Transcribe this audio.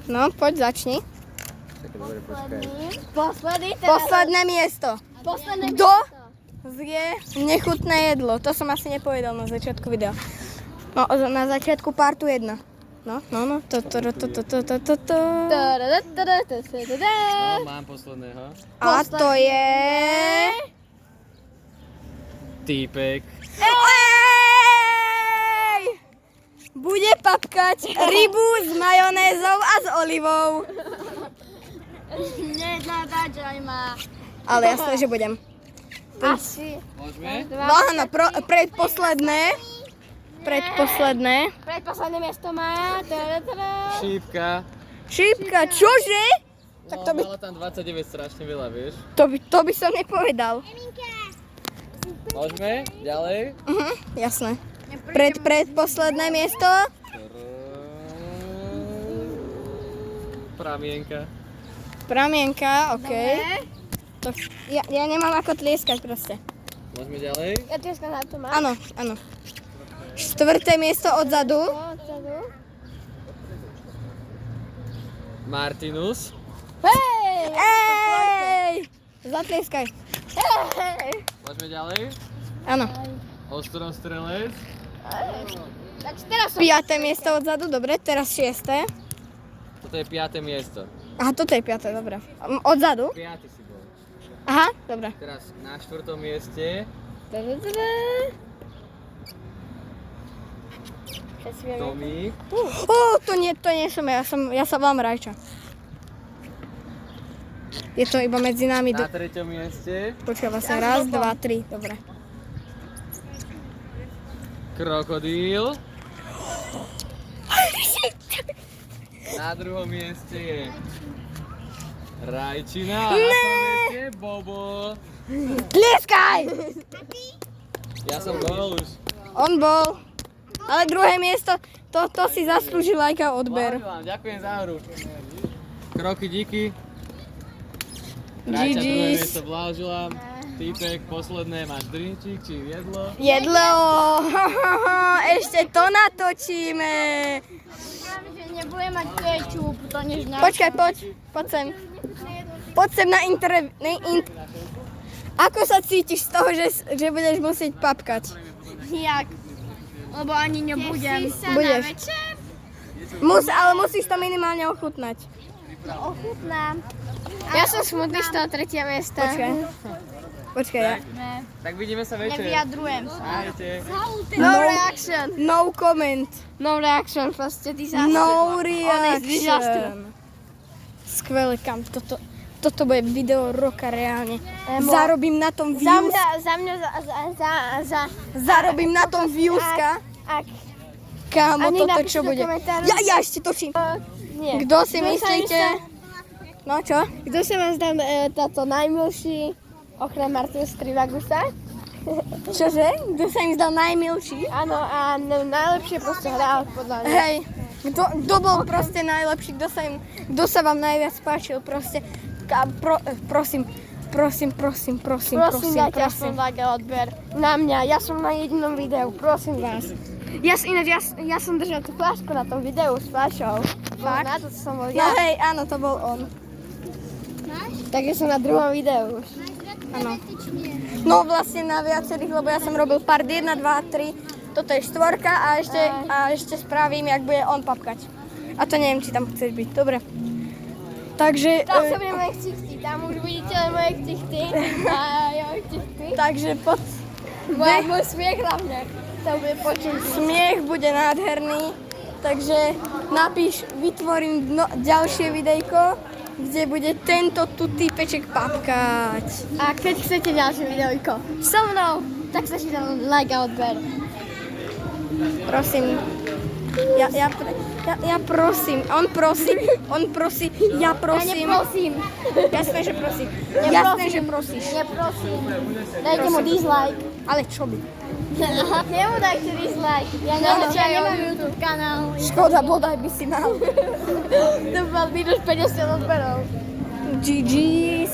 No, poď, začni. Dobre, počkaj. Posledné miesto. Posledné Kto zje nechutné jedlo? To som asi nepovedal na začiatku videa. No, na začiatku partu 1. No. No, mám posledného. A to je... Týpek. Ej! Bude papkať rybu s majonézou a s olivou. Nedáčaj ma. Ale jasné, že budem. Asi. Môžeme? No áno, predposledné. Predposledné. Predposledné miesto má. Šípka. Šípka, čože? Tak to by, Mala tam 29 strašne veľa, vieš. to by som nepovedal. Môžeme? Ďalej? Jasné. Predposledné miesto. Pramienka. Pramienka, okej. To, ja nemám ako tlieskať proste. Môžeme ďalej? Ja tiež na to mám. Áno. Štvrté miesto odzadu. Martinus. Ej! Zatlieskaj. Môžeme ďalej? Áno. Ostrostrelec. Tak teraz som... Piaté miesto odzadu, dobre, teraz šiesté. Toto je 5. miesto. Aha, toto je piaté, dobre. Odzadu? 5. si bol. Aha, dobre. Teraz na 4. mieste Tomík. To nie som ja sa volám Rajča. Je to iba medzi nami. Na 3. mieste Počkaj, vlastne raz, dva, tri, dobre. Krokodíl. Na 2. mieste je Rajčina a na 1. mieste Bobo. Tlieskaj! Ja som bol už. On bol. Ale druhé miesto, to si zaslúži lajka odber. Blahoželám, ďakujem za hru. Kroky díky. Rajča, druhé GG's. miesto, blahoželám. Týpek, posledné, máš drinčík či jedlo? Jedlo! Ešte to natočíme! Že nebudem mať kečup, to než na... Počkaj, poď sem. Poď sem na Ako sa cítiš z toho, že budeš musieť papkať? Jak? Lebo ani nebudem. Budeš. Ale musíš to minimálne ochutnať. Ochutnám. Ja som smutný z toho 3. miesta. Počkaj, ja. Tak vidíme sa večer. Nevyjadrujem sa. Ahojte. No reaction. No comment. No reaction, proste ty sa... No disaster. reaction. Skvelé, kam toto bude video roka reálne. Zarobím na tom views. Zarobím na tom viewska. Kámo, Ani toto napíš čo do bude. komentáru. Ja ešte točím. Nie. Kto si myslíte? No čo? Kto sa vám zdá táto najmilší, okrem Martina Strivagusa? Čože? Kto sa im zdal najmilší? Áno, a najlepšie proste hral podľa mňa. Hej, kto bol proste najlepší? Kto sa vám najviac páčil? Proste, prosím, Dajte aspoň like a odber na mňa, ja som na jedinom videu, prosím vás. Ja som držal tú fľašku na tom videu s fľašou. Fakt? Na to som bol No ja. hej, áno, to bol on. Takže som na druhom videu už. Áno. No vlastne na viacerých, lebo ja som robil part 1, 2, 3. Toto je 4 a ešte spravím, jak bude on papkať. A to neviem, či tam chceš byť. Dobre. Takže... Tam sa budem moje ksichty, tam už vidíte len moje ksichty a jeho ksichty. Takže Môj smiech hlavne, to bude počuť. smiech bude nádherný. Takže napíš, vytvorím ďalšie videjko, kde bude tento tu týpeček papkať. A keď chcete ďalšie videojko so mnou, tak sa si tam like a odber. Prosím. Ja prosím. On prosí. Ja prosím. Ja neprosím. Jasné, že prosím. Neprosím. Jasné, že prosíš. Neprosím. Dajte mu dislike. Ale čo by? Nemu dajte dislike. Ja nemám YouTube kanál. Škoda, bodaj by si mal. To bol minus 50 odberov. GG's.